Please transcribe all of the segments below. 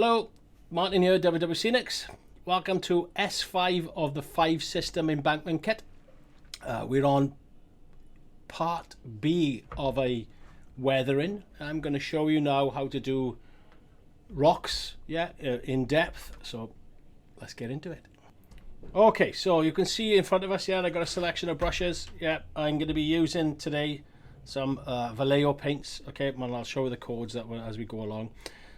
Hello, Martin here, WWScenics. Welcome to S5 of the 5 system embankment kit. We're on part B of a weathering. I'm going to show you now how to do rocks, in depth. So let's get into it. Okay, so you can see in front of us, I've got a selection of brushes. I'm going to be using today some Vallejo paints. Okay, and I'll show you the codes as we go along.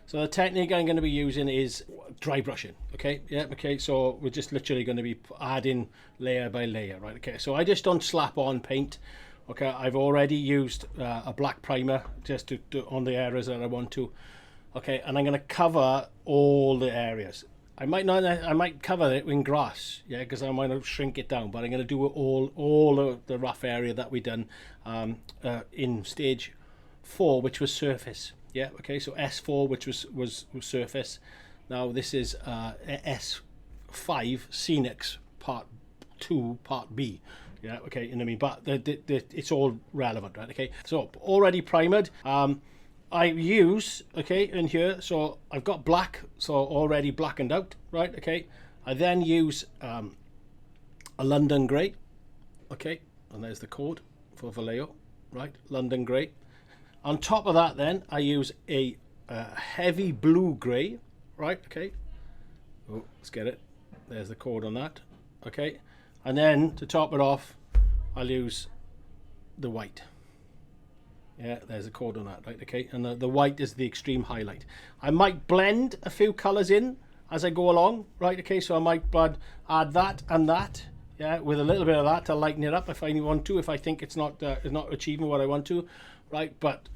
So the technique I'm going to be using is dry brushing. Okay, so we're just literally going to be adding layer by layer, right? Okay, so I just don't slap on paint. Okay, I've already used a black primer just to on the areas that I want to. Okay, and I'm going to cover all the areas. I might cover it in grass, because I might shrink it down, but I'm going to do all of the rough area that we done in stage 4, which was surface. Okay, so S4, which was surface. Now this is S5 Scenics part 2, part B. Okay, you know what I mean? But it's all relevant, right? Okay, so already primered. I use, in here, so I've got black, so already blackened out, right? Okay, I then use a London grey. Okay, and there's the code for Vallejo, right? London grey. On top of that, then I use a heavy blue grey, right? Okay. Oh, let's get it. There's the code on that. Okay, and then to top it off, I'll use the white. There's a code on that, right? Okay, and the white is the extreme highlight. I might blend a few colors in as I go along, right? Okay, so I might add that and that, with a little bit of that to lighten it up if I want to, if I think it's not achieving what I want to. Right, but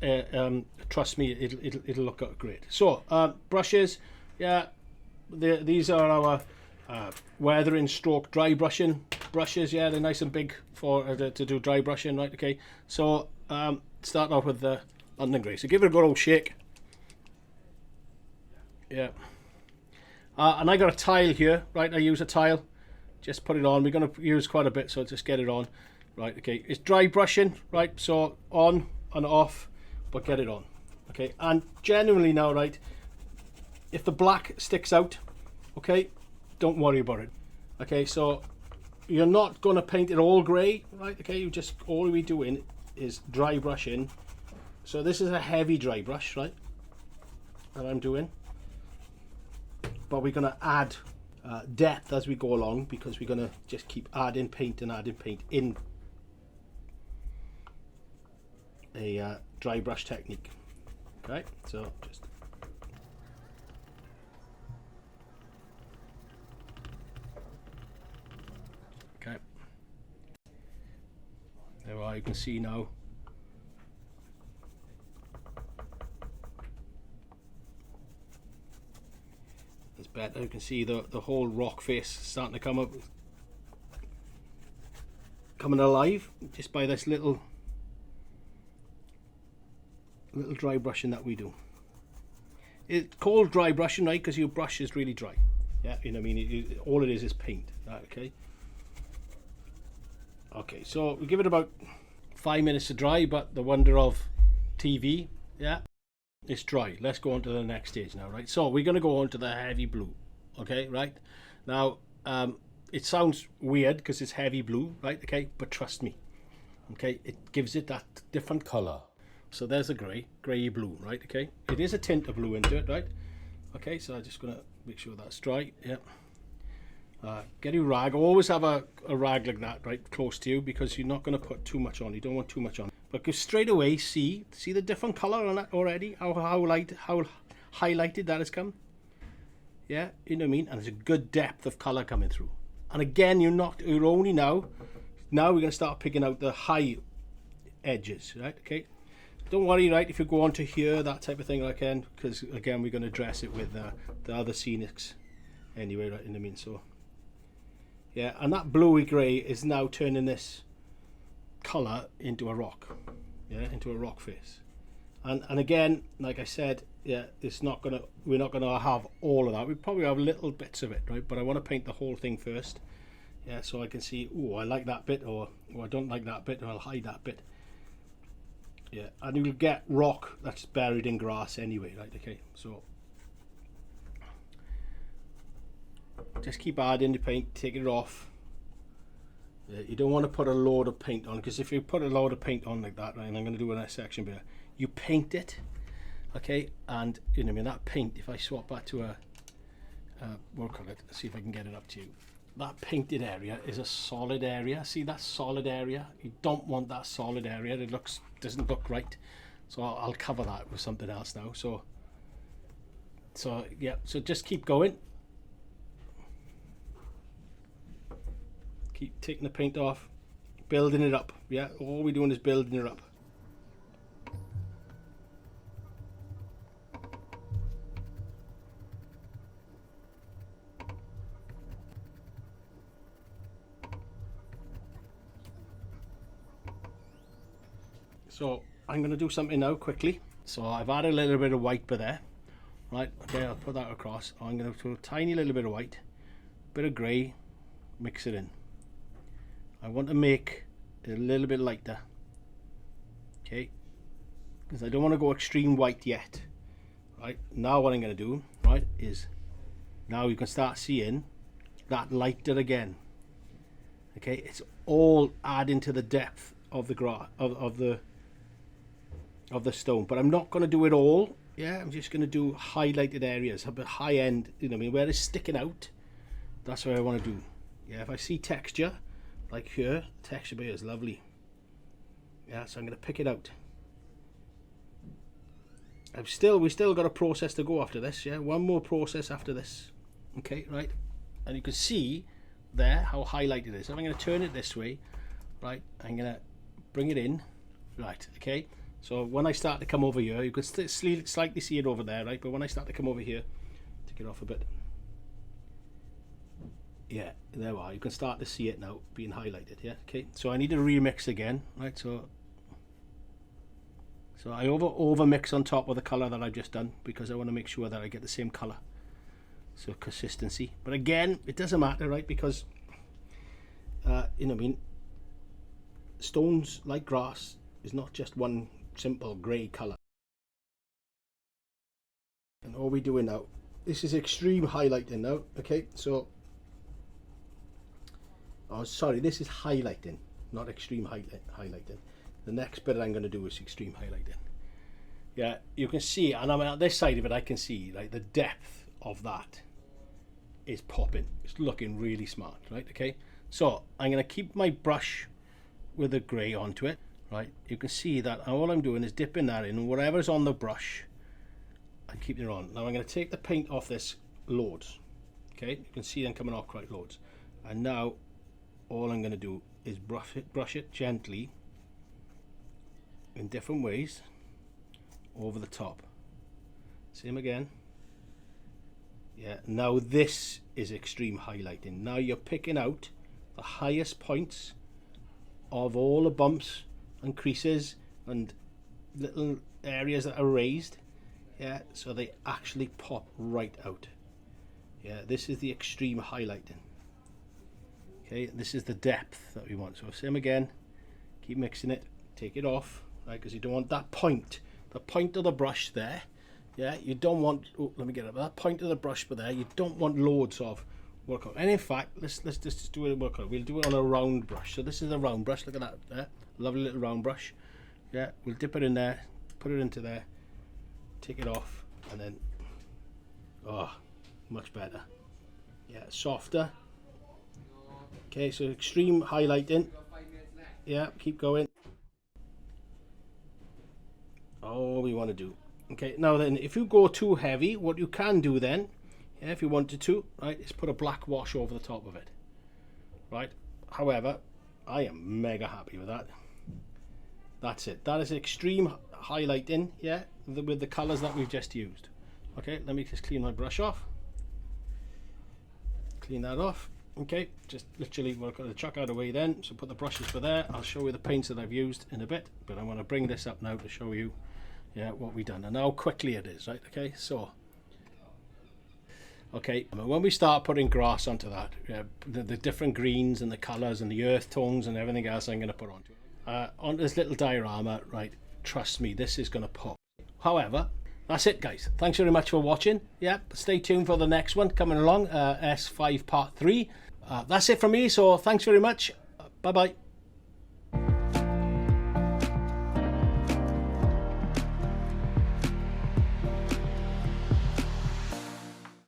trust me, it'll look great. So brushes, these are our weathering stroke dry brushing brushes. They're nice and big for to do dry brushing, right? Okay, so start off with the London grey. So give it a good old shake. And I got a tile here, right? I use a tile. Just put it on. We're going to use quite a bit, so just get it on. Right, okay. It's dry brushing, right? So on and off, but get it on. Okay, and generally now, right, if the black sticks out, okay, don't worry about it. Okay, so you're not going to paint it all grey, right? Okay, you just, all we're doing is dry brushing. So this is a heavy dry brush, right, that I'm doing, but we're going to add depth as we go along, because we're going to just keep adding paint and adding paint in a dry brush technique. Okay, so just there we are. You can see now it's better. You can see the whole rock face starting to come up, coming alive, just by this little dry brushing that we do. It's called dry brushing, right, because your brush is really dry. You know what I mean? All it is paint. Right, okay, so we give it about 5 minutes to dry, but the wonder of TV, it's dry. Let's go on to the next stage now, right? So we're going to go on to the heavy blue. Okay, right? Now it sounds weird because it's heavy blue, right? Okay, but trust me, okay, it gives it that different color. So there's a grey blue, right? Okay, it is a tint of blue into it, right? Okay, so I'm just gonna make sure that's dry. Get your rag. Always have a rag like that right close to you, because you're not going to put too much on. You don't want too much on, but go straight away. See the different color on that already, how highlighted that has come. You know what I mean? And there's a good depth of color coming through. And again, you're only now we're going to start picking out the high edges, right? Okay, don't worry, right, if you go on to here, that type of thing, again, because again we're going to dress it with the other scenics anyway, right? In the mean, so and that bluey grey is now turning this color into a rock, into a rock face. And again, like I said, we're not gonna have all of that. We probably have little bits of it, right? But I want to paint the whole thing first, so I can see, oh, I like that bit, or I don't like that bit, or I'll hide that bit. And you'll get rock that's buried in grass anyway, right? Okay, so just keep adding the paint, taking it off. You don't want to put a load of paint on, because if you put a load of paint on like that, right, and I'm going to do in a section here, you paint it, okay, and you know, I mean, that paint, if I swap that to a we'll call it, see if I can get it up to you, that painted area is a solid area. See that solid area? You don't want that solid area. It doesn't look right. So I'll cover that with something else now. So yeah, so just keep going. Keep taking the paint off, building it up. Yeah, all we're doing is building it up. So I'm going to do something now quickly. So I've added a little bit of white by there. Right, okay, I'll put that across. I'm going to throw a tiny little bit of white, bit of grey, mix it in. I want to make it a little bit lighter, okay, because I don't want to go extreme white yet. Right, now what I'm going to do, right, is now you can start seeing that lighter again. Okay, it's all adding to the depth of the grass, of the stone, but I'm not going to do it all. Yeah, I'm just going to do highlighted areas, a bit high end, you know, I mean, where it's sticking out, that's what I want to do. Yeah, if I see texture, like here, texture here is lovely. Yeah, so I'm going to pick it out. We still got a process to go after this. Yeah, one more process after this. Okay, right, and you can see there how highlighted it is. So I'm going to turn it this way, right, I'm going to bring it in, right, okay. So when I start to come over here, you can slightly see it over there, right? But when I start to come over here, take it off a bit. Yeah, there we are. You can start to see it now being highlighted. Yeah, okay. So I need to remix again, right? So I over mix on top of the color that I've just done, because I want to make sure that I get the same color. So consistency. But again, it doesn't matter, right? Because you know what I mean, stones like grass is not just one simple grey colour. And all we're doing now, this is extreme highlighting now, okay, so oh sorry, this is highlighting, not extreme highlighting. The next bit I'm going to do is extreme highlighting. Yeah, you can see, and I'm at this side of it, I can see like the depth of that is popping. It's looking really smart, right? Okay, so I'm going to keep my brush with the grey onto it. Right, you can see that all I'm doing is dipping that in, and whatever's on the brush, I'm keeping it on. Now I'm going to take the paint off this loads. Okay, you can see them coming off quite loads. And now all I'm going to do is brush it gently in different ways over the top. Same again. Yeah, now this is extreme highlighting. Now you're picking out the highest points of all the bumps and creases and little areas that are raised, yeah, so they actually pop right out. Yeah, this is the extreme highlighting. Okay, this is the depth that we want. So same again, keep mixing it, take it off, right, because you don't want that point, the point of the brush there. Yeah, you don't want, oh, let me get up, that point of the brush but there, you don't want loads of work on. And in fact, let's just do it work on. We'll do it on a round brush. So this is a round brush, look at that there. Lovely little round brush. Yeah, we'll dip it in there, put it into there, take it off, and then, oh, much better. Yeah, softer. Okay, so extreme highlighting. Yeah, keep going. All we want to do. Okay, now then, if you go too heavy, what you can do then, yeah, if you wanted to, right, is put a black wash over the top of it. Right, however, I am mega happy with that. That's it. That is extreme highlighting, yeah, with the colors that we've just used. Okay, let me just clean my brush off. Clean that off. Okay, just literally we're going to chuck out away then. So put the brushes for there. I'll show you the paints that I've used in a bit, but I want to bring this up now to show you, yeah, what we've done and how quickly it is, right? Okay, so okay, when we start putting grass onto that, the different greens and the colors and the earth tones and everything else I'm going to put onto it. On this little diorama, right, trust me, this is going to pop. However, that's it, guys. Thanks very much for watching. Yeah, stay tuned for the next one coming along, S5 Part 3. That's it from me, so thanks very much. Bye-bye.